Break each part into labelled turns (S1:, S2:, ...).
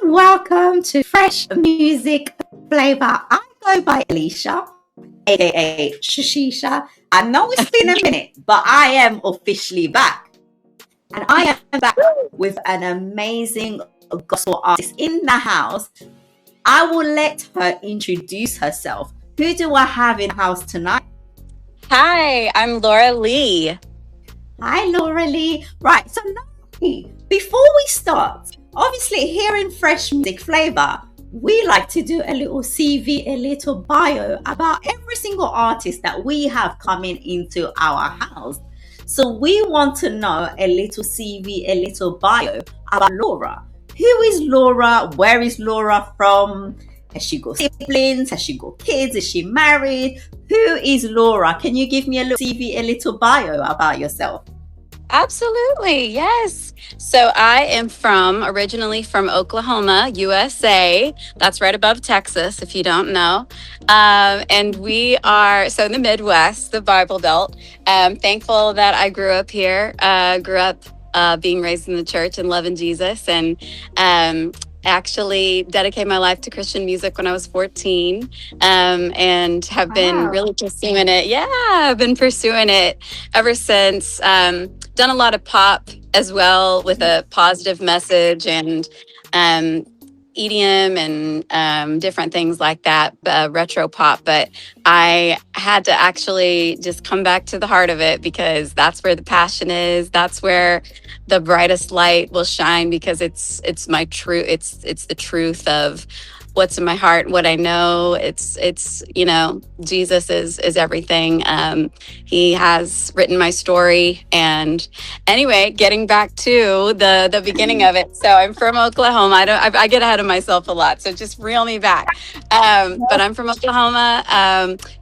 S1: Welcome to Fresh Music Flavour. I go by Alicia, aka Shisha. I know it's been a minute, but I am officially back. And I am back with an amazing gospel artist in the house. I will let her introduce herself. Who do I have in the house tonight?
S2: Hi, I'm Laura Leighe.
S1: Hi, Laura Leighe. Right, so now, before we start, obviously here in Fresh Music Flavour, we like to do a little CV, a little bio about every single artist that we have coming into our house. So we want to know a little CV, a little bio about Laura. Who is Laura? Where is Laura from? Has she got siblings? Has she got kids? Is she married? Who is Laura? Can you give me a little CV, a little bio about yourself?
S2: Absolutely, yes. So I am originally from Oklahoma, USA. That's right above Texas, if you don't know. And we are, so in the Midwest, the Bible Belt. Thankful that I grew up here, being raised in the church and loving Jesus. And actually dedicated my life to Christian music when I was 14, and have been really pursuing it. Yeah, I've been pursuing it ever since. Done a lot of pop as well with a positive message, and EDM and different things like that, retro pop. But I had to actually just come back to the heart of it, because that's where the passion is. That's where the brightest light will shine, because it's my truth. It's the truth of what's in my heart, what I know. It's Jesus is everything. He has written my story. And anyway, getting back to the beginning of it. So I'm from Oklahoma. I get ahead of myself a lot, so just reel me back. But I'm from Oklahoma.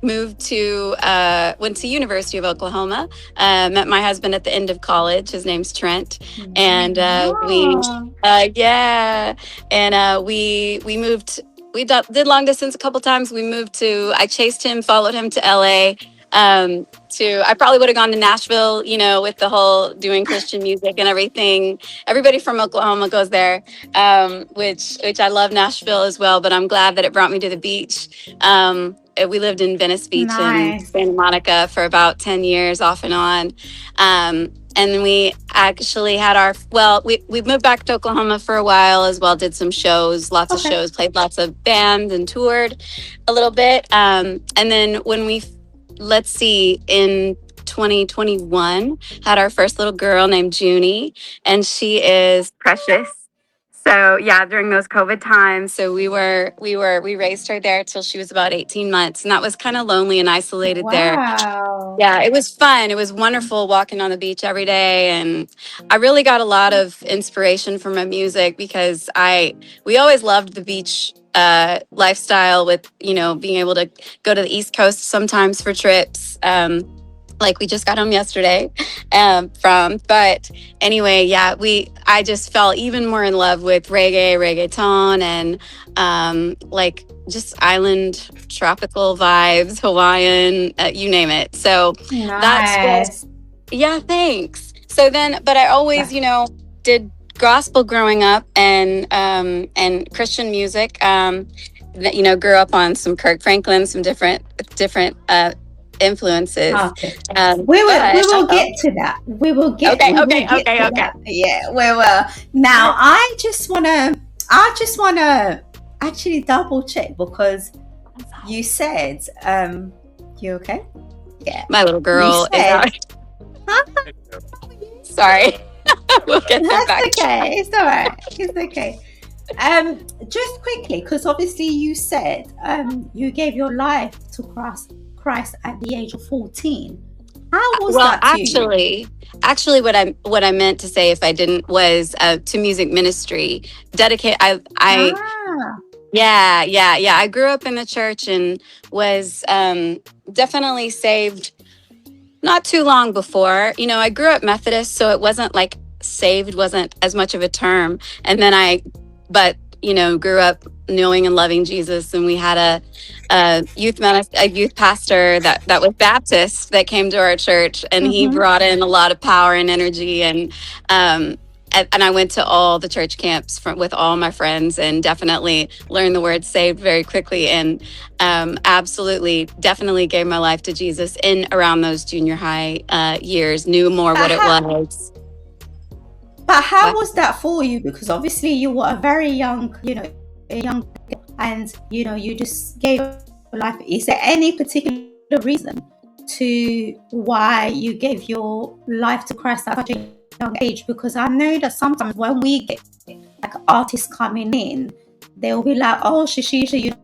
S2: Went to University of Oklahoma. Met my husband at the end of college. His name's Trent. And we moved. We did long distance a couple times. I chased him, followed him to LA. I probably would have gone to Nashville, with the whole doing Christian music and everything. Everybody from Oklahoma goes there, which I love Nashville as well, but I'm glad that it brought me to the beach. We lived in Venice Beach in Santa Monica for about 10 years off and on. And then we actually had we moved back to Oklahoma for a while as well, did some shows, lots of shows, played lots of bands and toured a little bit. And then when in 2021, had our first little girl named Junie, and she is precious. So yeah, during those COVID times, so we raised her there till she was about 18 months, and that was kind of lonely and isolated there. Yeah, it was fun. It was wonderful walking on the beach every day, and I really got a lot of inspiration from my music, because we always loved the beach lifestyle, with being able to go to the East Coast sometimes for trips. Like we just got home yesterday but anyway, yeah, I just fell even more in love with reggaeton, and just island tropical vibes, Hawaiian, you name it. So
S1: nice.
S2: Yeah, thanks. So then, but I always, did gospel growing up, and Christian music, grew up on some Kirk Franklin, some different influences.
S1: Okay. We will get to that. We will get. Okay. That. Yeah, we will. Now, I just wanna actually double check, because you said, you okay?
S2: Yeah. My little girl is out. Huh? Sorry. We'll get them back.
S1: Okay. It's all right. It's okay. Just quickly, because obviously you said you gave your life to Christ at the age of 14. How was that to you?
S2: Actually, what I meant to say, if I didn't, was to music ministry. Dedicate. Yeah. I grew up in the church and was definitely saved not too long before. I grew up Methodist, so it wasn't like saved wasn't as much of a term. And then but grew up knowing and loving Jesus, and we had a youth pastor that was Baptist that came to our church, and he
S1: Mm-hmm.
S2: brought in a lot of power and energy, um, and I went to all the church camps with all my friends, and definitely learned the word saved very quickly, and absolutely, definitely gave my life to Jesus in around those junior high years. Knew more
S1: But
S2: what it
S1: how,
S2: was.
S1: but how
S2: What?
S1: was that for you? Because obviously you were a very young, a young girl, and you just gave your life. Is there any particular reason to why you gave your life to Christ at such a young age? Because I know that sometimes when we get like artists coming in, they'll be like, "Oh, Shishisha,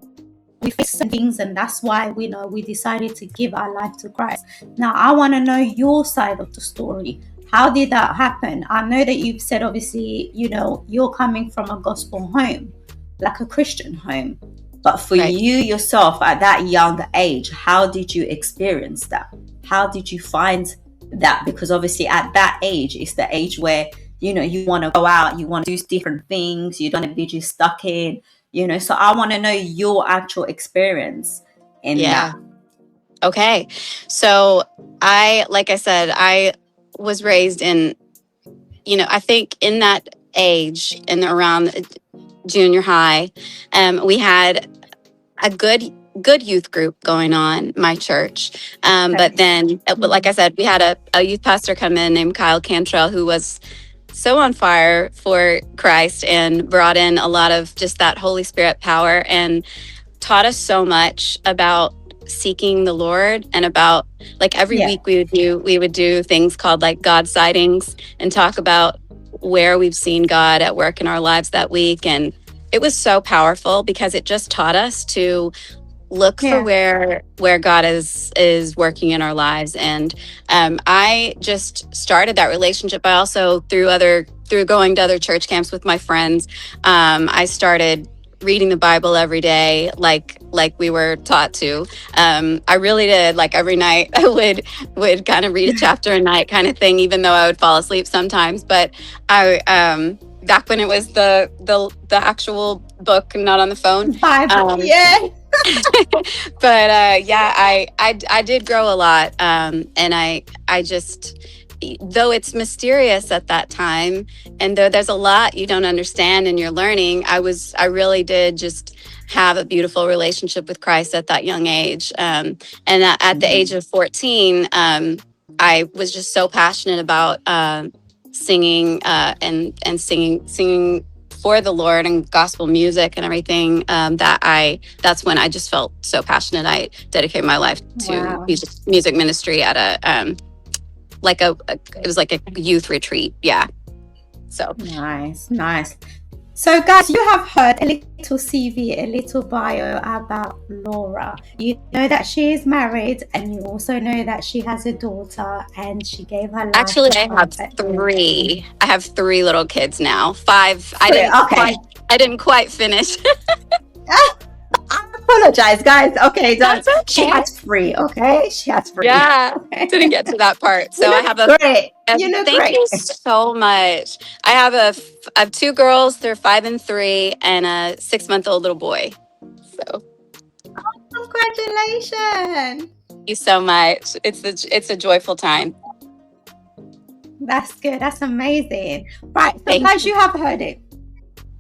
S1: we face some things, and that's why we decided to give our life to Christ." Now, I want to know your side of the story. How did that happen? I know that you've said, obviously, you're coming from a gospel home, like a Christian home. But for
S2: Right.
S1: you yourself at that young age, how did you experience that? How did you find that? Because obviously at that age, it's the age where, you want to go out, you want to do different things, you don't want to be just stuck in, so I want to know your actual experience in
S2: Yeah.
S1: that.
S2: Okay. So like I said, I was raised in, I think in that age and around junior high, we had a good youth group going on, my church. But
S1: Okay.
S2: then, like I said, we had a youth pastor come in named Kyle Cantrell, who was so on fire for Christ and brought in a lot of just that Holy Spirit power and taught us so much about seeking the Lord, and about, like, every
S1: Yeah.
S2: week we would do things called like God sightings and talk about where we've seen God at work in our lives that week. And it was so powerful because it just taught us to look for
S1: Yeah.
S2: where God is working in our lives. And I just started that relationship. I also, through going to other church camps with my friends, I started reading the Bible every day, like we were taught to. I really did. Like every night, I would kind of read a chapter a night, kind of thing. Even though I would fall asleep sometimes, but I back when it was the actual book, not on the phone.
S1: Bible. Yeah.
S2: But yeah, I did grow a lot, and I just, though it's mysterious at that time, and though there's a lot you don't understand and you're learning, I really did just have a beautiful relationship with Christ at that young age. And at the age of 14, I was just so passionate about singing, and singing for the Lord and gospel music and everything, that's when I just felt so passionate. I dedicated my life to
S1: Wow.
S2: music ministry at it was like a youth retreat. Yeah. So
S1: Nice. So, guys, you have heard a little CV, a little bio about Laura. You know that she is married, and you also know that she has a daughter, and she gave her life
S2: actually,
S1: to
S2: I have
S1: Christ at
S2: three. I have three little kids now. Five. I
S1: Three.
S2: didn't
S1: Okay.
S2: quite. I didn't quite finish.
S1: I apologize, guys. Okay,
S2: That's
S1: she
S2: okay.
S1: has three. Okay, she has three.
S2: Yeah.
S1: Okay.
S2: Didn't get to that part. So
S1: You
S2: I
S1: look
S2: have a
S1: great. You look
S2: thank
S1: great.
S2: you so much. I have two girls. They're 5 and 3, and a 6-month-old little boy. So
S1: Congratulations.
S2: thank you so much. It's a joyful time.
S1: That's good. That's amazing. Right. So,
S2: Thank
S1: guys,
S2: you.
S1: you have heard it.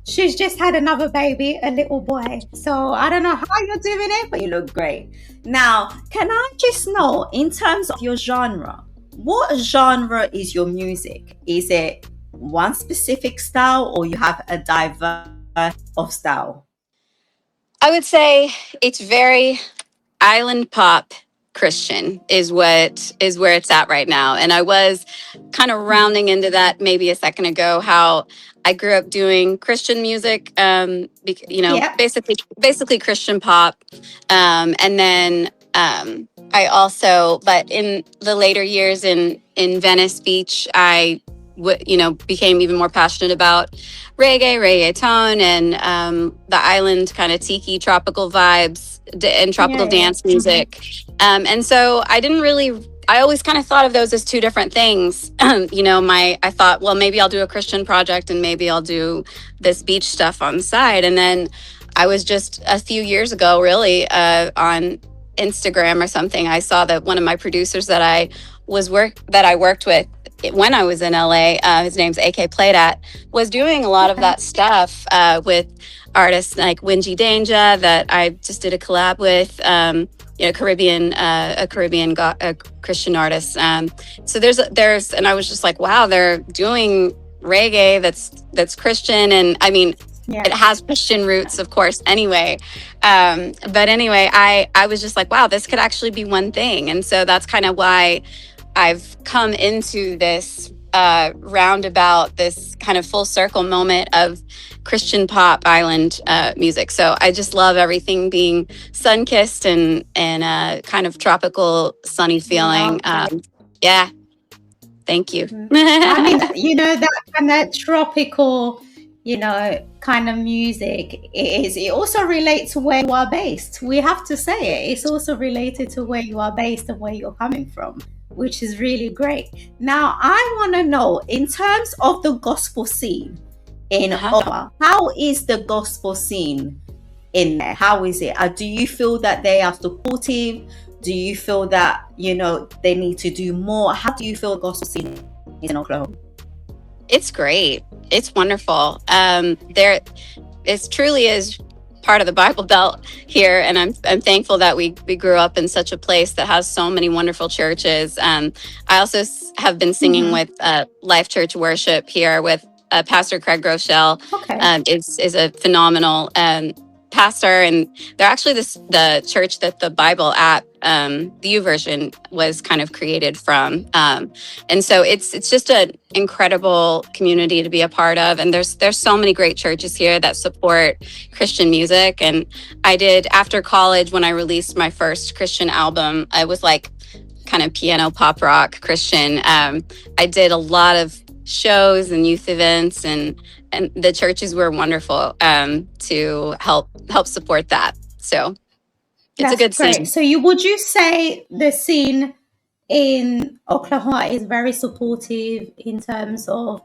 S1: She's just had another baby, a little boy. So I don't know how you're doing it, but you look great. Now, can I just know, in terms of your genre, what genre is your music? Is it one specific style, or you have a diverse of style?
S2: I would say it's very island pop Christian is where it's at right now. And I was kind of rounding into that maybe a second ago, how I grew up doing Christian music,
S1: Yeah.
S2: basically Christian pop. And then I also, but in the later years in Venice Beach, became even more passionate about reggaeton, and the island kind of tiki tropical vibes and tropical
S1: Yeah.
S2: dance music. And so I always kind of thought of those as two different things. I thought, well, maybe I'll do a Christian project and maybe I'll do this beach stuff on the side. And then I was just a few years ago, really, on Instagram or something. I saw that one of my producers that I worked with when I was in LA, his name's Ayekplaydat, was doing a lot of that stuff with artists like Wingy Danger that I just did a collab with. Caribbean, a Christian artist. So there's, and I was just like, wow, they're doing reggae that's Christian, and I mean, it has Christian roots, of course. Anyway, but anyway, I was just like, wow, this could actually be one thing, and so that's kind of why I've come into this roundabout, this kind of full circle moment of Christian pop island music. So I just love everything being sun-kissed and kind of tropical, sunny feeling. Yeah, thank you.
S1: I mean, that kind of tropical, kind of music it also relates to where you are based. We have to say it. It's also related to where you are based and where you're coming from, which is really great. Now, I want to know, in terms of the gospel scene in Oklahoma, how is the gospel scene in there? How is it? Do you feel that they are supportive? Do you feel that, they need to do more? How do you feel the gospel scene is in Oklahoma?
S2: It's great. It's wonderful. It truly is part of the Bible Belt here, and I'm thankful that we grew up in such a place that has so many wonderful churches. I also have been singing with Life Church Worship here with Pastor Craig Groeschel. Is a phenomenal pastor, and they're actually the church that the Bible app, the YouVersion, was kind of created from, and so it's just an incredible community to be a part of. And there's so many great churches here that support Christian music. And I did, after college, when I released my first Christian album, I was like kind of piano pop rock Christian. I did a lot of shows and youth events, and the churches were wonderful to help support that. So it's a good scene.
S1: So would you say the scene in Oklahoma is very supportive in terms of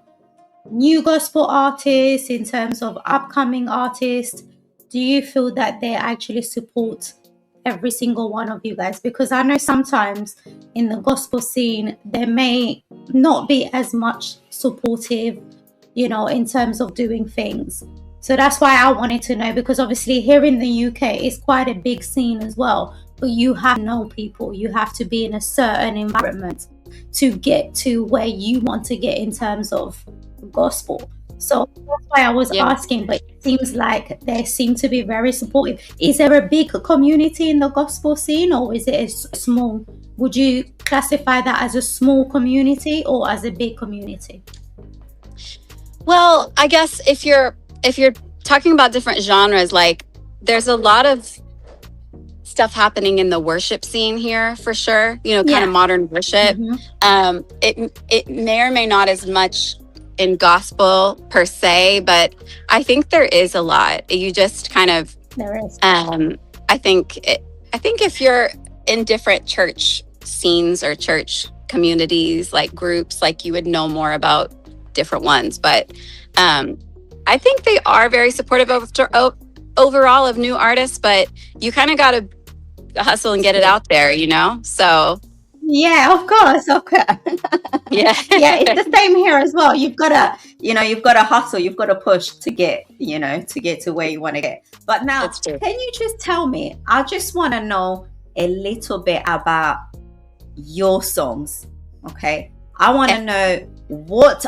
S1: new gospel artists, in terms of upcoming artists? Do you feel that they actually support every single one of you guys? Because I know sometimes in the gospel scene, there may not be as much supportive, in terms of doing things. So that's why I wanted to know, because obviously here in the UK, it's quite a big scene as well. But you have to know people. You have to be in a certain environment to get to where you want to get in terms of gospel. So that's why I was asking, but it seems like they seem to be very supportive. Is there a big community in the gospel scene, or is it a small? Would you classify that as a small community or as a big community?
S2: Well, I guess if you're talking about different genres, like there's a lot of stuff happening in the worship scene here for sure, kind of modern worship. It may or may not as much in gospel per se, but I think there is a lot. You just kind of,
S1: there is.
S2: I think if you're in different church scenes or church communities, like groups, like you would know more about different ones. But I think they are very supportive overall of new artists, but you kind of got to hustle and get it out there, so
S1: yeah, of course. Yeah, it's the same here as well. You've got to hustle, you've got to push to get to where you want to get. But now, can you just tell me, I just want to know a little bit about your songs. Okay, I want to know what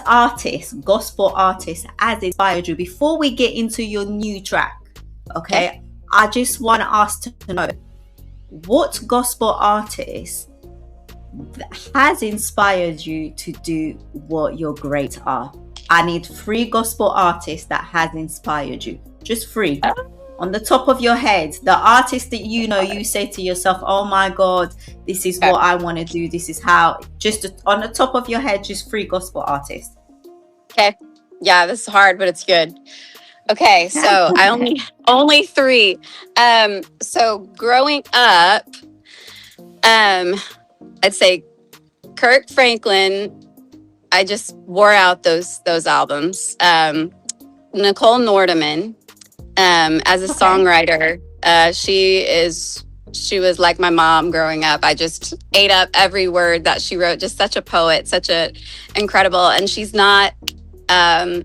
S1: gospel artist has inspired you before we get into your new track. Okay, I just want to ask to know what gospel artist has inspired you to do what your great are. I need 3 gospel artists that has inspired you. Just 3. On the top of your head, the artist that you say to yourself, oh my God, this is what I want to do. This is how, just on the top of your head, just 3 gospel artists.
S2: Okay. Yeah, this is hard, but it's good. Okay. So I only 3. So growing up, I'd say Kirk Franklin, I just wore out those albums. Nicole Nordeman, as a
S1: Okay.
S2: songwriter, she was like my mom growing up. I just ate up every word that she wrote. Just such a poet, such a incredible. And she's not um,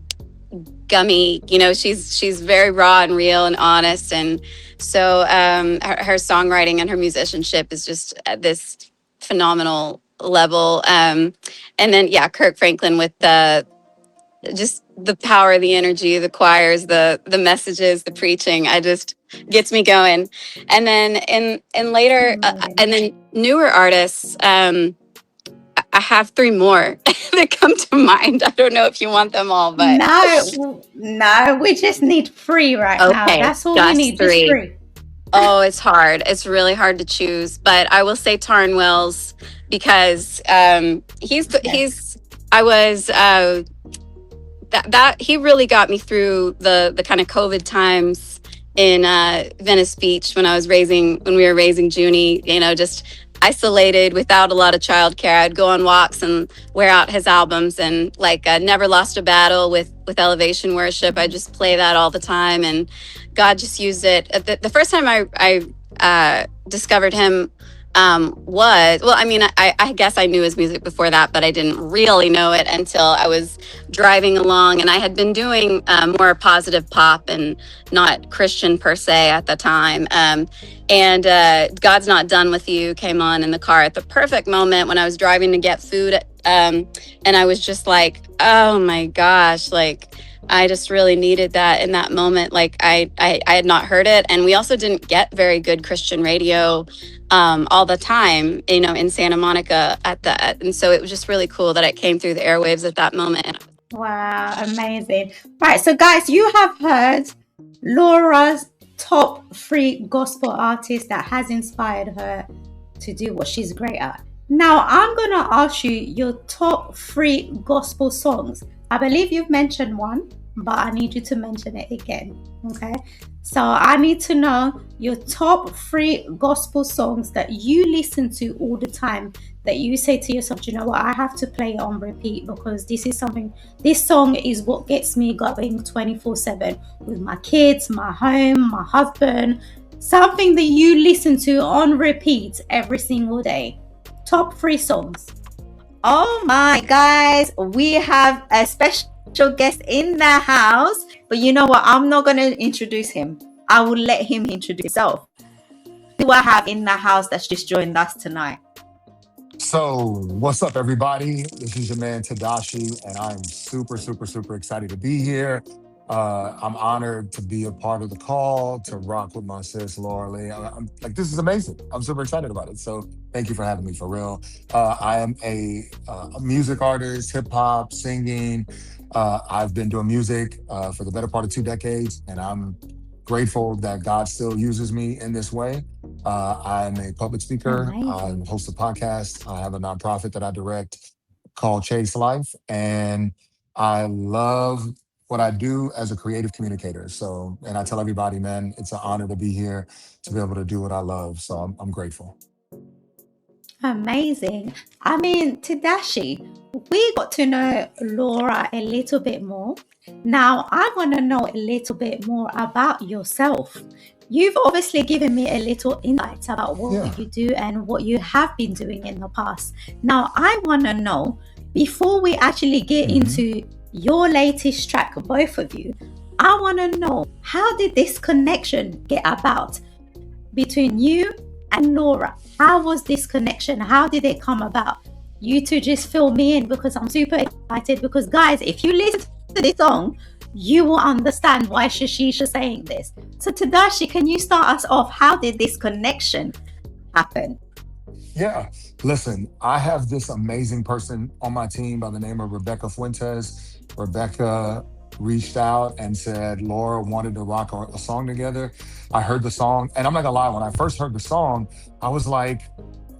S2: gummy. You know, she's very raw and real and honest. And so her songwriting and her musicianship is just at this phenomenal level. And then yeah, Kirk Franklin with the just the power, the energy, the choirs, the messages, the preaching. I just gets me going. And then in later
S1: Amazing.
S2: and then newer artists. I have three more that come to mind. I don't know if you want them all, but
S1: No, no, we just need three right now.
S2: okay,
S1: That's all we
S2: just
S1: need, just
S2: three.
S1: three.
S2: Oh, it's hard. It's really hard to choose, but I will say Tarn Wells because
S1: Yes.
S2: he's I was that he really got me through the kind of COVID times in Venice Beach when we were raising Junie. You know, just isolated without a lot of childcare. I'd go on walks and wear out his albums, and like Never Lost a Battle with Elevation Worship. I just play that all the time, and God just used it. The first time I discovered him was well, I mean, I guess I knew his music before that, but I didn't really know it until I was driving along, and I had been doing more positive pop and not Christian per se at the time. And God's Not Done With You came on in the car at the perfect moment when I was driving to get food. And I was just like, oh my gosh, like I just really needed that in that moment. Like I had not heard it. And we also didn't get very good Christian radio all the time, you know, in Santa Monica at that. And so it was just really cool that it came through the airwaves at that moment.
S1: Wow, amazing. Right, so guys, you have heard Laura's top three gospel artists that has inspired her to do what she's great at. Now, I'm going to ask you your top three gospel songs. I believe you've mentioned one, but I need you to mention it again. Okay. So I need to know your top three gospel songs that you listen to all the time, that you say to yourself, "Do you know what? I have to play it on repeat because this song is what gets me going 24/7 with my kids, my home, my husband." Something that you listen to on repeat every single day. Top three songs.
S3: Oh my guys, we have a special guest in the house. But you know what? I'm not going to introduce him. I will let him introduce himself. Who do I have in the house that's just joined us tonight?
S4: So, what's up, everybody? This is your man Tedashii, and I'm super, super, super excited to be here. I'm honored to be a part of the call to rock with my sis Laura Leighe. I'm like, this is amazing. I'm super excited about it. So, thank you for having me for real. I am a music artist, hip hop, singing. I've been doing music for the better part of 2 decades, and I'm grateful that God still uses me in this way. I'm a public speaker. I
S1: Amazing.
S4: host a podcast. I have a nonprofit that I direct called Chase Life. And I love what I do as a creative communicator. So, and I tell everybody, man, it's an honor to be here to be able to do what I love. So I'm grateful.
S1: Amazing. I mean, Tedashii, we got to know Laura a little bit more. Now, I want to know a little bit more about yourself. You've obviously given me a little insight about
S4: Yeah.
S1: what you do and what you have been doing in the past. Now, I want to know, before we actually get
S4: hmm
S1: into your latest track, both of you, I want to know, how did this connection get about between you and Laura? How was this connection? How did it come about? You two just fill me in because I'm super excited. Because, guys, if you listen to this song, you will understand why Shashisha saying this. So, Tedashii, can you start us off? How did this connection happen?
S4: Yeah. Listen, I have this amazing person on my team by the name of Rebecca Fuentes. Rebecca reached out and said Laura wanted to rock a song together. I heard the song, and I'm not gonna lie, when I first heard the song, I was like,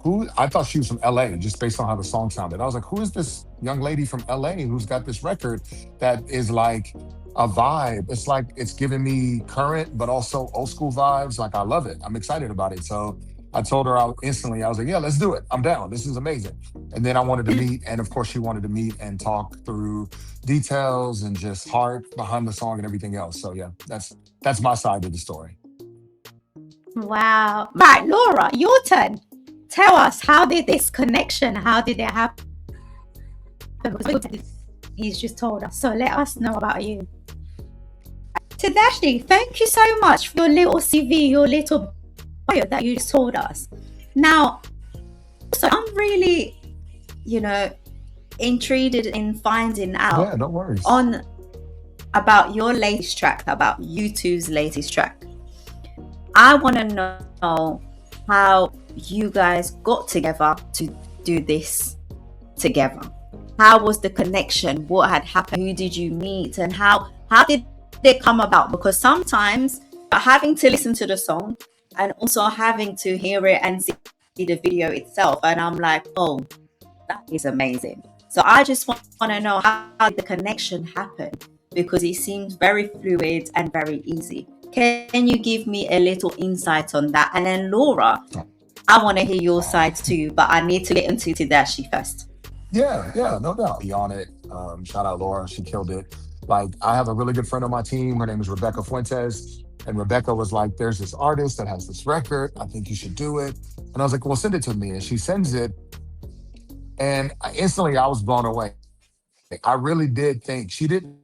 S4: who? I thought she was from LA just based on how the song sounded. I was like, who is this young lady from LA who's got this record that is like a vibe? It's like it's giving me current, but also old school vibes. Like, I love it. I'm excited about it. So I told her instantly, I was like, yeah, let's do it. I'm down. This is amazing. And then I wanted to meet. And of course, she wanted to meet and talk through details and just heart behind the song and everything else. So yeah, that's my side of the story.
S1: Wow. Right, Laura, your turn. Tell us, how did this connection, how did it happen? He's just told us. So let us know about you. Tedashii, thank you so much for your little CV, your little bio that you just told us. Now, so I'm really, intrigued in finding out
S4: Yeah, no worries.
S1: about your latest track, about you two's latest track. I want to know how you guys got together to do this together. How was the connection? What had happened? Who did you meet? And how did it come about? Because sometimes having to listen to the song and also having to hear it and see the video itself, and I'm like, oh, that is amazing. So I just want to know how the connection happened, because it seems very fluid and very easy. Can you give me a little insight on that? And then Laura, I want to hear your side too, but I need to get into Tedashii first.
S4: Yeah, no doubt. Be on it. Shout out Laura. She killed it. Like, I have a really good friend on my team. Her name is Rebecca Fuentes. And Rebecca was like, there's this artist that has this record. I think you should do it. And I was like, well, send it to me. And she sends it. And instantly I was blown away. I really did think she didn't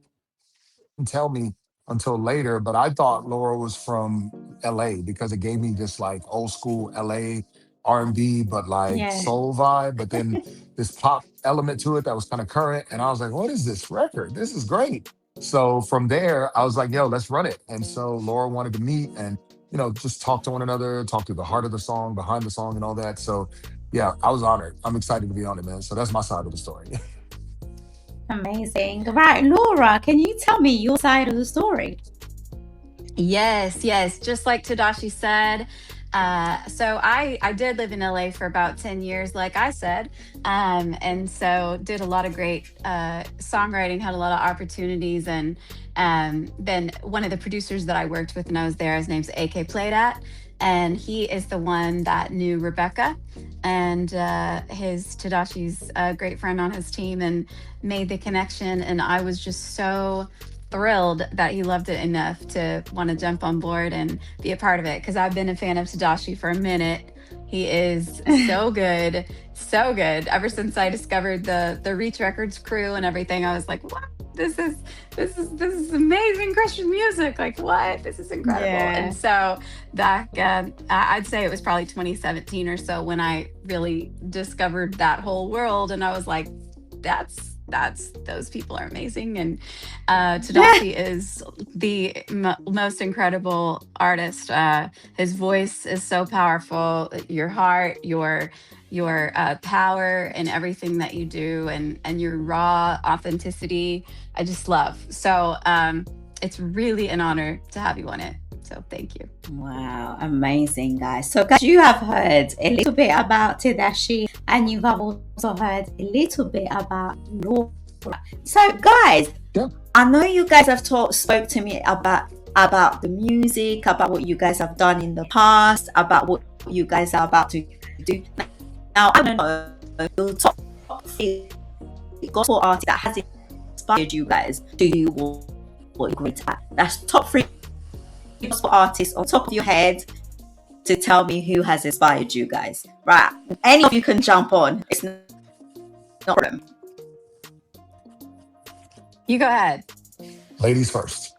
S4: tell me until later, but I thought Laura was from LA because it gave me this like old school LA R&B, but like
S1: Yeah.
S4: soul vibe. But then this pop element to it that was kind of current. And I was like, what is this record? This is great. So from there, I was like, yo, let's run it. And so Laura wanted to meet and, just talk to one another, talk through the heart of the song, behind the song and all that. So yeah, I was honored. I'm excited to be on it, man. So that's my side of the story.
S1: Amazing. Right, Laura, can you tell me your side of the story?
S2: Yes. Just like Tedashii said. So I did live in LA for about 10 years, like I said. And so did a lot of great songwriting, had a lot of opportunities. And then one of the producers that I worked with when I was there, his name's Ayekplaydat. And he is the one that knew Rebecca, and his Tedashii's a great friend on his team, and made the connection. And I was just so thrilled that he loved it enough to want to jump on board and be a part of it, because I've been a fan of Tedashii for a minute. He is so good, so good. Ever since I discovered the Reach Records crew and everything, I was like, what? This is amazing Christian music. Like, what? This is incredible.
S1: Yeah.
S2: And so back, I'd say it was probably 2017 or so when I really discovered that whole world, and I was like, that's those people are amazing. And Tedashii is the most incredible artist. His voice is so powerful. Your heart, your power, and everything that you do, and your raw authenticity, I just love. So it's really an honor to have you on it. So thank you.
S1: Wow, amazing, guys. So, guys, you have heard a little bit about Tedashii, and you have also heard a little bit about Laura. So, guys,
S4: Yeah.
S1: I know you guys have spoke to me about the music, about what you guys have done in the past, about what you guys are about to do. Now, I don't know your top three gospel artist that has inspired you guys. Do you what you're great at? That's top three gospel artists on top of your head to tell me who has inspired you guys. Right. Any of you can jump on. It's not a problem.
S2: You go ahead.
S4: Ladies first.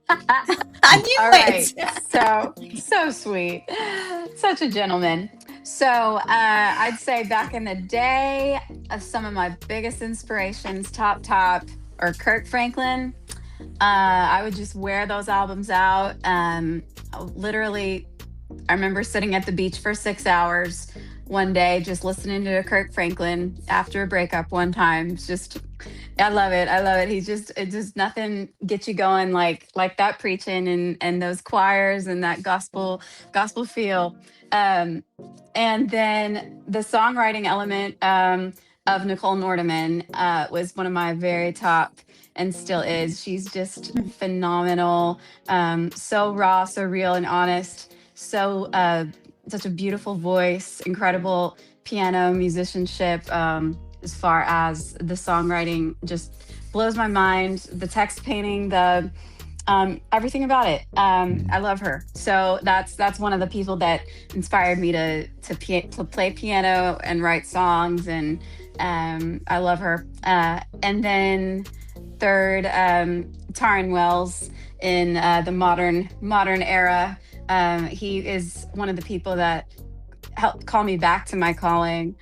S1: I knew
S2: All
S1: it.
S2: right. So sweet. Such a gentleman. So I'd say back in the day, some of my biggest inspirations, top, are Kirk Franklin. I would just wear those albums out. Literally, I remember sitting at the beach for 6 hours one day, just listening to Kirk Franklin after a breakup one time. I love it. It just nothing gets you going like that preaching and those choirs and that gospel feel. And then the songwriting element of Nicole Nordeman was one of my very top, and still is. She's just phenomenal. So raw, so real and honest. So such a beautiful voice, incredible piano musicianship. As far as the songwriting, just blows my mind. The text painting, the everything about it. I love her. So that's one of the people that inspired me to play piano and write songs, and I love her. And then third, Taryn Wells in the modern era. He is one of the people that helped call me back to my calling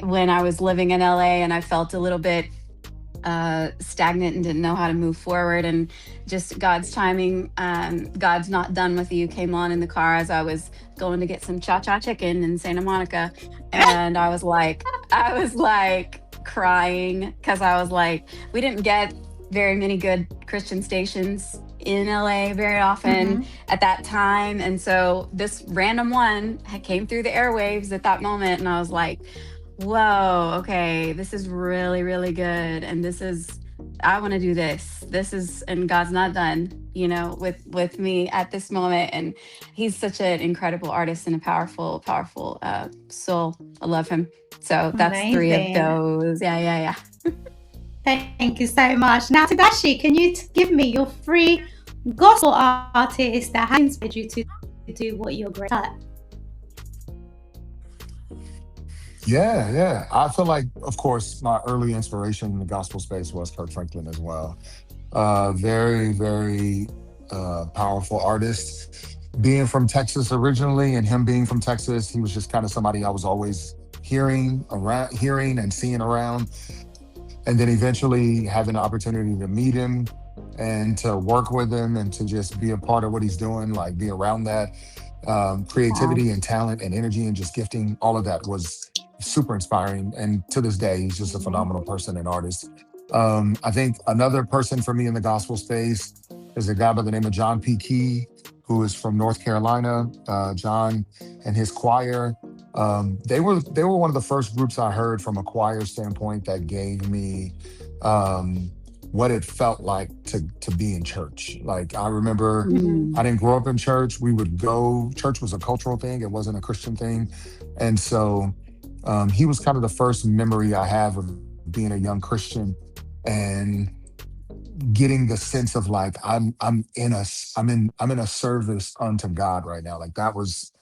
S2: when I was living in LA and I felt a little bit stagnant and didn't know how to move forward, and just God's timing. God's Not Done With You came on in the car as I was going to get some cha-cha chicken in Santa Monica, and I was like crying because I was like, we didn't get very many good Christian stations in LA very often at that time, and so this random one came through the airwaves at that moment, and I was like, whoa, okay, this is really, really good. And I want to do this. And God's not done, with me at this moment. And he's such an incredible artist and a powerful, powerful soul. I love him. So that's three of those. Yeah.
S1: Thank you so much. Now, Tedashii, can you give me your free gospel artist that has inspired you to do what you're great at?
S4: Yeah. I feel like, of course, my early inspiration in the gospel space was Kirk Franklin as well. Very, very powerful artist. Being from Texas originally, and him being from Texas, he was just kind of somebody I was always hearing and seeing around. And then eventually having the opportunity to meet him and to work with him and to just be a part of what he's doing, like be around that creativity and talent and energy and just gifting, all of that was super inspiring. And to this day, he's just a phenomenal person and artist. I think another person for me in the gospel space is a guy by the name of John P. Key, who is from North Carolina. John and his choir, they were one of the first groups I heard from a choir standpoint that gave me what it felt like to be in church. Like, I remember I didn't grow up in church. We would go, church was a cultural thing. It wasn't a Christian thing. And so he was kind of the first memory I have of being a young Christian and getting the sense of like, I'm in a service unto God right now. Like, that was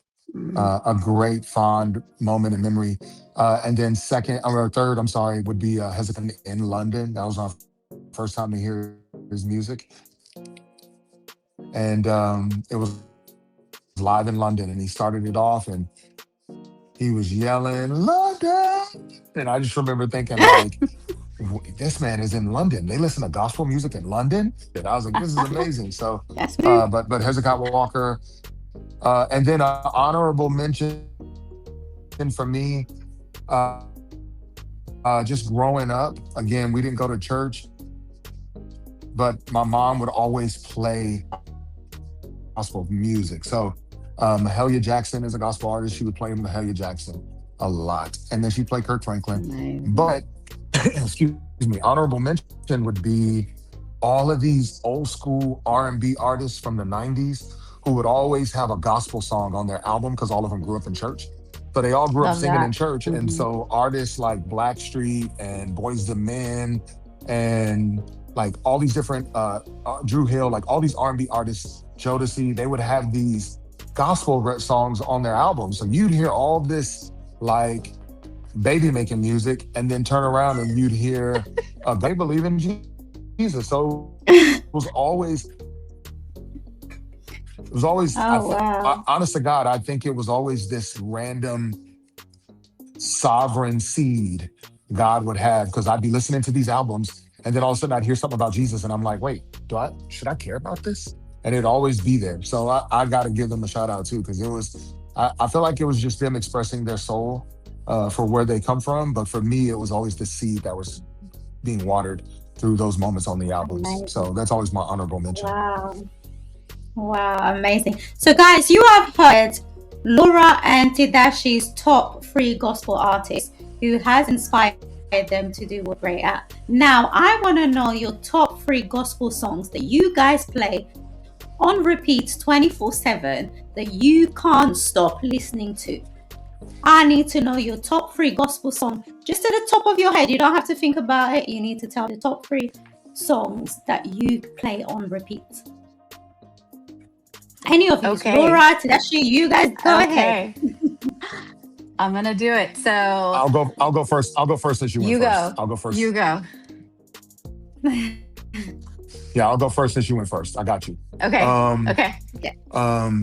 S4: a great fond moment and memory. And then third, would be Hezekiah in London. That was our first time to hear his music. And it was live in London, and he started it off and he was yelling, "London!" And I just remember thinking, like, this man is in London. They listen to gospel music in London? And I was like, this is amazing. So, but Hezekiah Walker, and then an honorable mention for me, just growing up. Again, we didn't go to church, but my mom would always play gospel music. So Mahalia Jackson is a gospel artist. She would play Mahalia Jackson a lot. And then she played Kirk Franklin.
S1: Amazing.
S4: But, excuse me, honorable mention would be all of these old school R&B artists from the 90s who would always have a gospel song on their album because all of them grew up in church. So they all grew up singing in church. And so artists like Blackstreet and Boyz II Men and like all these different, Drew Hill, like all these R&B artists, Jodeci, they would have these gospel songs on their albums. So you'd hear all this like baby making music and then turn around and you'd hear, they believe in Jesus. So it was always, honest to God, I think it was always this random sovereign seed God would have, because I'd be listening to these albums and then all of a sudden I'd hear something about Jesus and I'm like, wait, should I care about this? And it'd always be there. So I got to give them a shout out too, because it was, I feel like it was just them expressing their soul for where they come from. But for me, it was always the seed that was being watered through those moments on the albums. Amazing. So that's always my honorable mention.
S1: Wow, amazing. So guys, you have heard Laura and Tedashii's top 3 gospel artists who has inspired them to do what they're great at. Now, I want to know your top 3 gospel songs that you guys play on repeat 24/7 that you can't stop listening to? I need to know your top 3 gospel songs just at the top of your head. You don't have to think about it. You need to tell the top 3 songs that you play on repeat. Any of you,
S2: Okay.
S1: Laura, Tedashii, you guys go ahead.
S2: Okay. I'm gonna do it. So
S4: I'll go first. I'll go first since you went
S2: you
S4: first.
S2: go.
S4: I'll go first.
S2: You go.
S4: Yeah, I'll go first since you went first. I got you.
S2: Okay. Okay.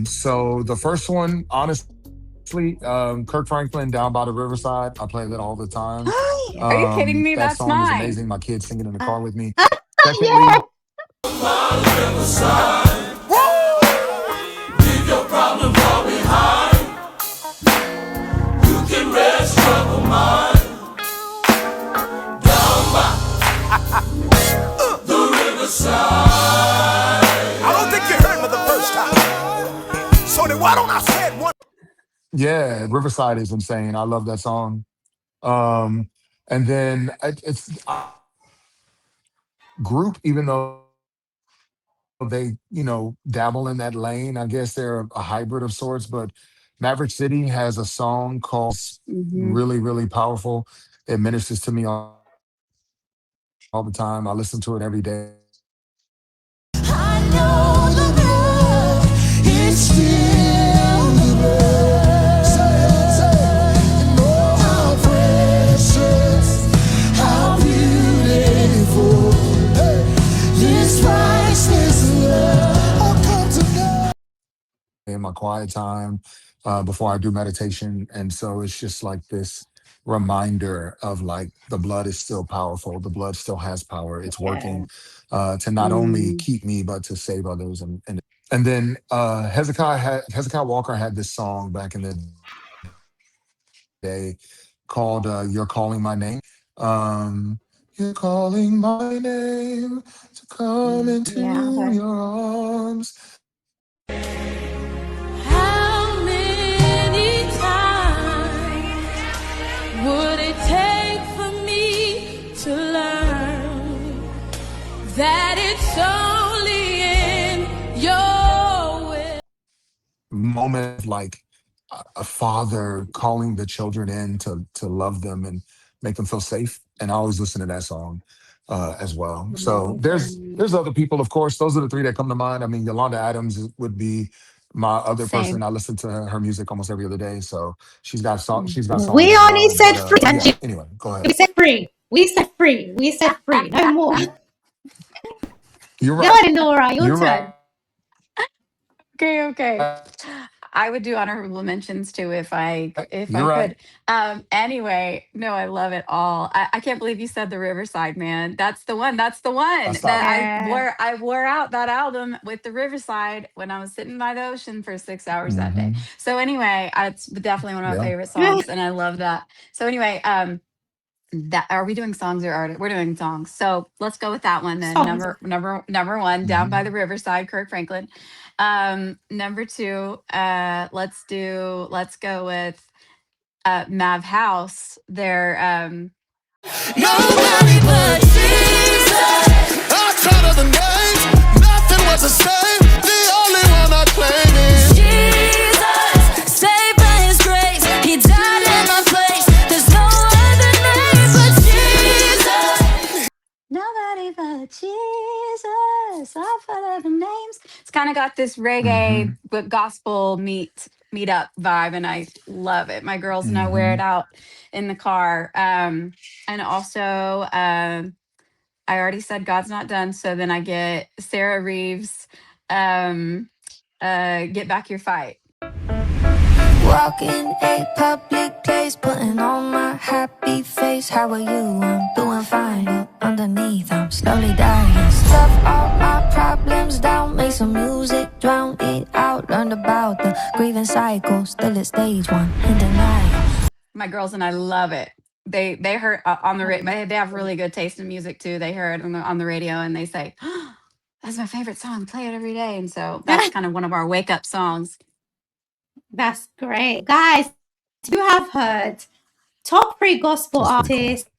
S4: So the first one, honestly, Kirk Franklin, Down by the Riverside. I play that all the time.
S2: Are you kidding me?
S4: That
S2: That's
S4: song is
S2: mine.
S4: amazing. My kids singing in the car with me.
S1: Yeah.
S4: Secondly,
S5: Leave your problems all behind. You can rest trouble mind. Down by the riverside. I don't think you heard me the first time. So then why don't I say it one?
S4: yeah, Riverside is insane. I love that song. And then it's group, even though they, dabble in that lane. I guess they're a hybrid of sorts, but Maverick City has a song called
S2: Mm-hmm.
S4: really, really powerful. It ministers to me all the time. I listen to it every day.
S5: I know the blood is still the blood. And oh, how precious, how beautiful, this priceless love. Oh, come to know.
S4: In my quiet time before I do meditation. And so it's just like this reminder of like the blood is still powerful. The blood still has power. It's
S1: Yeah.
S4: working to not only
S2: Mm,
S4: keep me, but to save others. And then Hezekiah Walker had this song back in the day called You're Calling My Name. You're calling my name to come
S1: Yeah.
S4: into your arms.
S5: How many times would it take for me to learn that it's only in your will?
S4: Moment of like a father calling the children in to love them and make them feel safe. And I always listen to that song as well. So
S1: Amazing.
S4: there's other people, of course. Those are the three that come to mind. I mean, Yolanda Adams would be my other person.
S2: same.
S4: I listen to her music almost every other day. So she's got songs
S1: We
S4: as
S1: only
S4: well.
S1: said 3,
S4: But yeah.
S1: Tedashii.
S4: Anyway, go ahead.
S1: We said 3. We said 3. We said 3. No more.
S4: You're
S1: Go
S4: right.
S1: ahead, Laura. Your
S4: You're
S1: turn.
S2: Okay.
S4: right.
S2: I would do honorable mentions too if I
S4: You're right.
S2: could. Anyway, no, I love it all. I can't believe you said the Riverside, man. That's the one. That's the
S4: I
S2: one that
S4: stopped.
S1: Yeah.
S2: I wore out that album with the Riverside when I was sitting by the ocean for 6 hours that day.
S4: Hmm.
S2: So anyway, it's definitely one of my
S4: Yeah.
S2: favorite songs, and I love that. So anyway, that are we doing songs or art? We're doing songs. So let's go with that one then.
S1: Songs.
S2: Number one, Down by
S4: Hmm.
S2: the Riverside, Kirk Franklin. Number two, let's go with Mav House. Their
S5: Nobody but Jesus. I tried other names, nothing was the same. The only one I claim is Jesus. Saved by His grace, He died in my place. There's no other name but Jesus.
S2: Nobody but Jesus. I've heard other names. It's kind of got this reggae
S4: Hmm.
S2: but gospel meet up vibe, and I love it. My girls and I wear it
S4: Hmm.
S2: out in the car. And also, I already said God's Not Done, so then I get Sarah Reeves, Get Back Your Fight.
S6: Walking a public place, putting on my happy face. How are you? I'm doing fine, but underneath I'm slowly dying. Stuff all my problems down, make some music, drown it out. Learned about the grieving cycle, still at stage 1 in denial.
S2: My girls and I love it. They heard on the they have really good taste in music too. They hear it on the radio and they say, oh, "That's my favorite song. Play it every day." And so that's kind of one of our wake up songs.
S1: That's great. Guys, you have heard top 3 gospel
S4: That's pretty cool.
S1: artists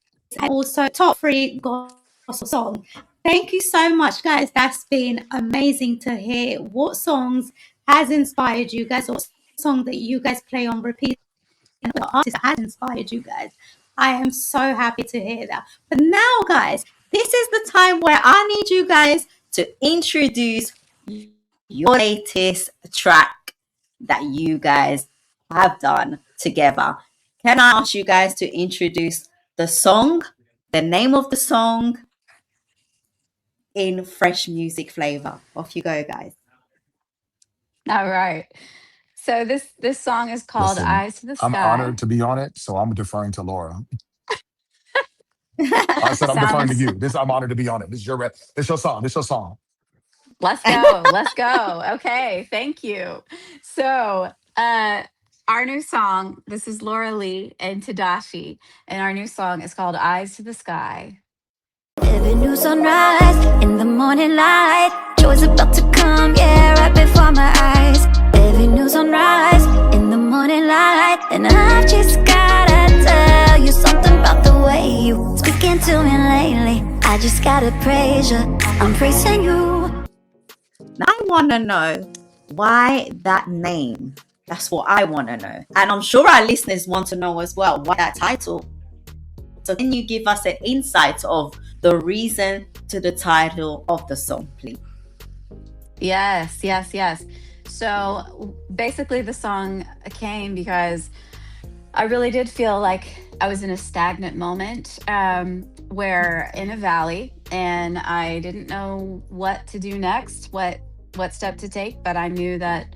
S1: and also top 3 gospel songs. Thank you so much, guys. That's been amazing to hear. What songs has inspired you guys, or song that you guys play on repeat, and the artist that has inspired you guys? I am so happy to hear that. But now, guys, this is the time where I need you guys to introduce your latest track that you guys have done together. Can I ask you guys to introduce the song, the name of the song, in fresh music flavor? Off you go, guys.
S2: All right. So this song is called
S4: Listen,
S2: Eyes to the
S4: I'm
S2: Sky.
S4: honored to be on it, so I'm deferring to Laura. I said I'm deferring to
S2: Sounds.
S4: you. This I'm honored to be on it. This is your this your song. This your song.
S2: Let's go. Let's go. Okay. Thank you. So, our new song, this is Laura Leighe and Tedashii, and our new song is called Eyes to the Sky.
S6: Every new sunrise in the morning light, joy's about to come, yeah, right before my eyes. Every new sunrise in the morning light, and I've just gotta tell you something about the way you speaking to me lately. I just gotta praise you, I'm praising you.
S3: I want to know why that name. That's what I want to know. And I'm sure our listeners want to know as well why that title. So can you give us an insight of the reason to the title of the song, please?
S2: Yes, yes, yes. So basically, the song came because I really did feel like I was in a stagnant moment, where in a valley, and I didn't know what to do next, what step to take. But I knew that,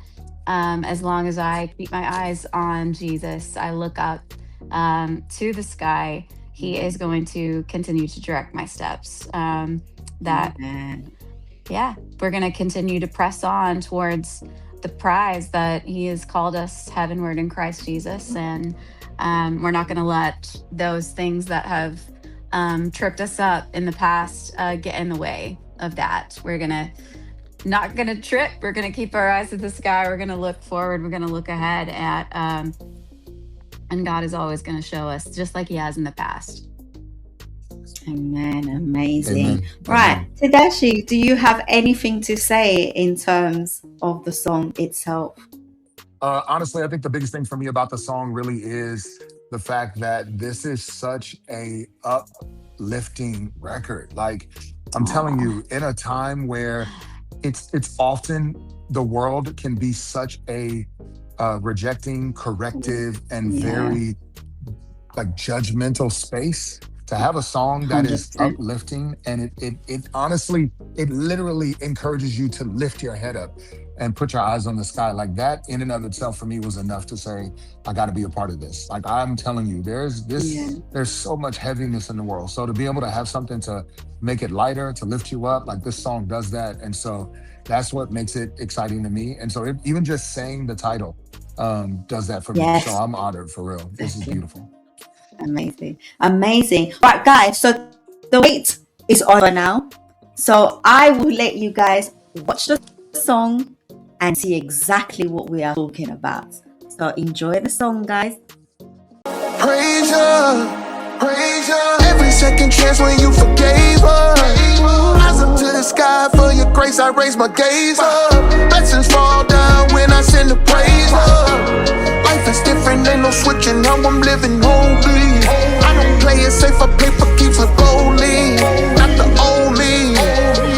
S2: as long as I keep my eyes on Jesus, I look up, to the sky, He is going to continue to direct my steps. That
S3: Amen.
S2: Yeah, we're going to continue to press on towards the prize that He has called us heavenward in Christ Jesus. And, we're not going to let those things that have, tripped us up in the past, get in the way of that. We're going to not going to trip. We're going to keep our eyes to the sky. We're going to look forward. We're going to look ahead at, and God is always going to show us, just like He has in the past.
S3: Amen. Amazing.
S4: Amen.
S3: Right.
S4: Amen.
S3: Tedashii, do you have anything to say in terms of the song itself?
S4: Honestly, I think the biggest thing for me about the song really is the fact that this is such a uplifting record. Like I'm telling you, in a time where it's often the world can be such a rejecting, corrective, and
S3: Yeah.
S4: very like judgmental space, to have a song that is
S3: 100%.
S4: uplifting, and it honestly, it literally encourages you to lift your head up and put your eyes on the sky. Like that in and of itself for me was enough to say, I got to be a part of this. Like I'm telling you,
S3: Yeah.
S4: there's so much heaviness in the world. So to be able to have something to make it lighter, to lift you up, like this song does that. And so that's what makes it exciting to me. And so even just saying the title does that for me.
S3: Yes.
S4: So I'm honored, for real. This is
S3: Thank you.
S4: beautiful.
S3: Amazing. Amazing. Right, guys. So the wait is over now. So I will let you guys watch the song and see exactly what we are talking about. So enjoy the song, guys.
S5: Praise you, praise you. Every second chance when you forgave us. Eyes up to the sky for your grace, I raise my gaze up. Blessings fall down when I send the praise up. Life is different, ain't no switching how I'm living holy. I don't play it safe, I play for keeps it boldly. Not the old me.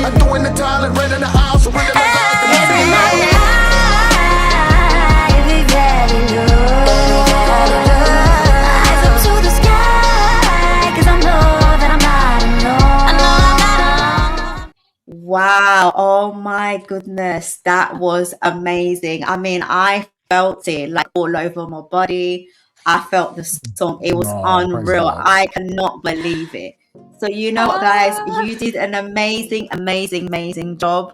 S5: I'm doing the talent, red in the house, so really my God can
S6: Every
S5: see.
S6: night, everybody look. Eyes up to the sky, 'cause I know that I'm not alone. I know I'm not alone.
S3: Wow. Oh my goodness. That was amazing. I mean, I felt it like all over my body. I felt the song. It was
S4: No, praise
S3: unreal.
S4: God.
S3: I cannot believe it. So you know what, guys? You did an amazing, amazing, amazing job.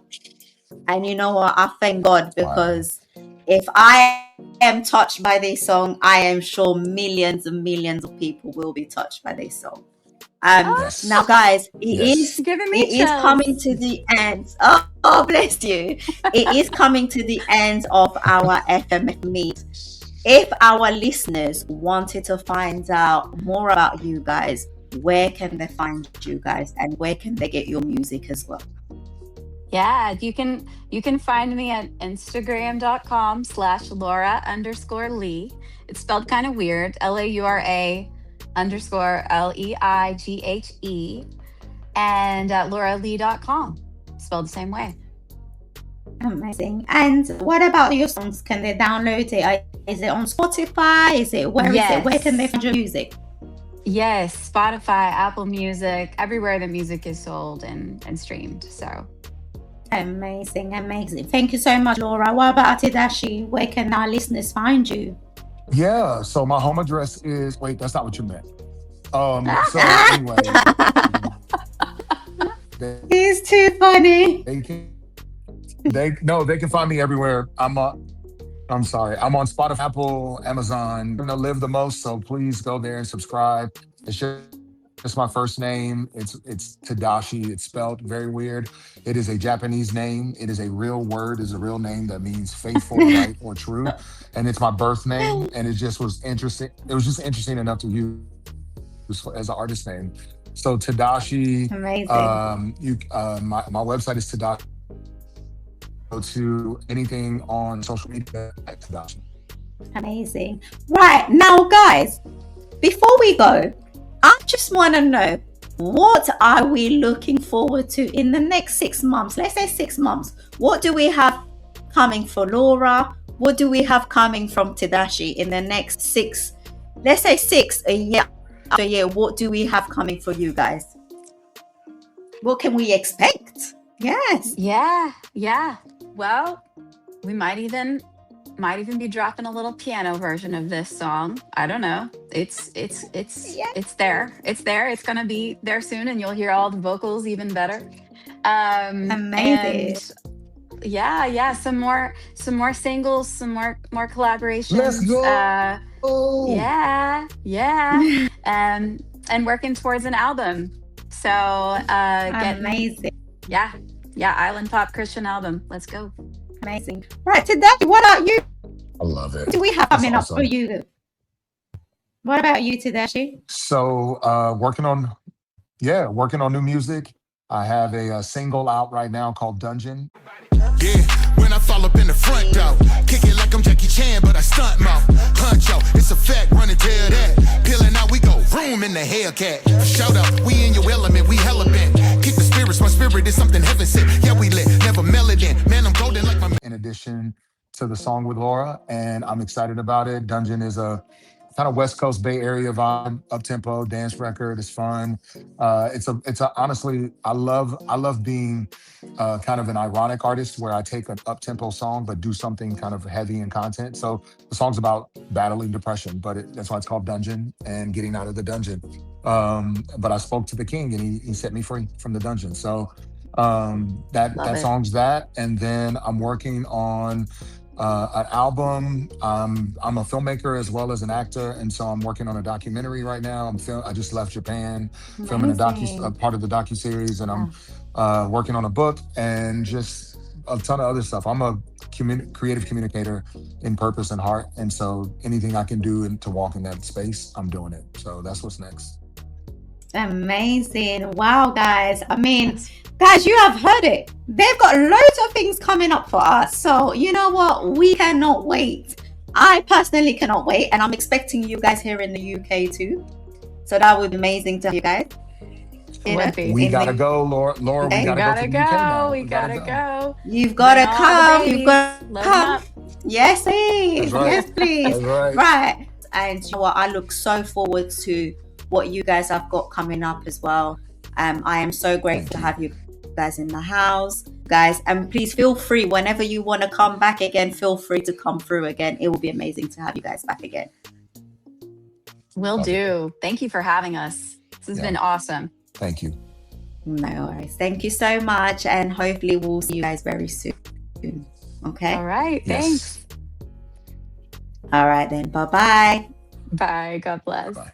S3: And you know what? I thank God, because if I am touched by this song, I am sure millions and millions of people will be touched by this song.
S4: Yes.
S3: Now, guys,
S4: Yes.
S2: Giving me
S3: it is
S2: chills.
S3: coming to the end. Oh, bless you. It is coming to the end of our FMF meet. If our listeners wanted to find out more about you guys, where can they find you guys, and where can they get your music as well?
S2: Yeah, you can find me at Instagram.com/Laura_Leighe. It's spelled kind of weird. LAURA_LEIGHE, and at LauraLeighe.com. Spelled the same way.
S3: Amazing. And what about your songs? Can they download it? Is it on Spotify? Is it where is it? Where can they find your music?
S2: Yes, Spotify, Apple Music, everywhere the music is sold and streamed. So
S3: amazing. Thank you so much, Laura. What about Tedashii? Where can our listeners find you?
S4: Yeah, so my home address is, wait, that's not what you meant. So anyway,
S3: He's too funny.
S4: they can find me everywhere. I'm on Spotify, Apple, Amazon. I'm gonna live the most, so please go there and subscribe. It's just my first name. It's Tedashii. It's spelled very weird. It is a Japanese name. It is a real word. It's a real name that means faithful, right, or true. And it's my birth name. And it just was interesting. It was just interesting enough to use as an artist name. So Tedashii.
S3: Amazing.
S4: My website is Tedashii. Go to anything on social media at Tedashii.
S3: Amazing. Right, now guys, before we go, I just want to know, what are we looking forward to in the next 6 months? Let's say 6 months. What do we have coming for Laura? What do we have coming from Tedashii in the next 6, let's say 6, a year after a year? What do we have coming for you guys? What can we expect? Yes.
S2: yeah. Well, we might even be dropping a little piano version of this song. I don't know. It's there. It's there. It's gonna be there soon, and you'll hear all the vocals even better.
S3: Amazing.
S2: And yeah. Some more singles, some more collaborations.
S4: Let's go.
S2: Yeah. And working towards an album. So
S3: amazing.
S2: Yeah, island pop Christian album. Let's go.
S3: Amazing. Right, Tedashii, what about you?
S4: I love it.
S3: What do we have coming
S4: That's
S3: up for you? What about you, Tedashii?
S4: So working on new music. I have a single out right now called Dungeon.
S5: Yeah, when I fall up in the front door, kick it like I'm Jackie Chan, but I stunt mouth. Huncho, it's a fact, run and tell that. Peeling out, we go room in the Hellcat. Shout out, we in your element, we hella bent. Keep the spirits, my spirit is something heaven sent. Yeah, we lit, never melted in. Man, I'm golden like my.
S4: In addition to the song with Laura, and I'm excited about it. Dungeon is a kind of West Coast Bay Area vibe, up tempo dance record. It's fun. It's a honestly, I love being kind of an ironic artist where I take an up tempo song but do something kind of heavy in content. So the song's about battling depression, but that's why it's called Dungeon and getting out of the dungeon. But I spoke to the king and he set me free from the dungeon. So that song's that, and then I'm working on an album. I'm a filmmaker as well as an actor, and so I'm working on a documentary right now. I just left Japan, filming a part of the docuseries, and I'm working on a book and just a ton of other stuff. I'm a creative communicator in purpose and heart, and so anything I can do to walk in that space, I'm doing it. So that's what's next.
S3: Amazing. Wow, guys. I mean, guys, you have heard it. They've got loads of things coming up for us. So you know what? We cannot wait. I personally cannot wait. And I'm expecting you guys here in the UK too. So that would be amazing to have you guys.
S4: We gotta go, Laura. We gotta go.
S2: We gotta go.
S3: You've gotta come. You've gotta come. Yes, please.
S4: Right.
S3: Yes, please.
S4: Right.
S3: And you know what? I look so forward to what you guys have got coming up as well. I am so grateful to have you guys in the house, guys. And please feel free whenever you want to come back again. Feel free to come through again. It will be amazing to have you guys back again.
S2: Will do. Thank you for having us. This has been awesome.
S4: Thank you.
S3: No worries. Thank you so much, and hopefully we'll see you guys very soon. Okay.
S2: All right.
S4: Yes.
S2: Thanks.
S3: All right then. Bye-bye.
S2: Bye. God bless.
S4: Bye.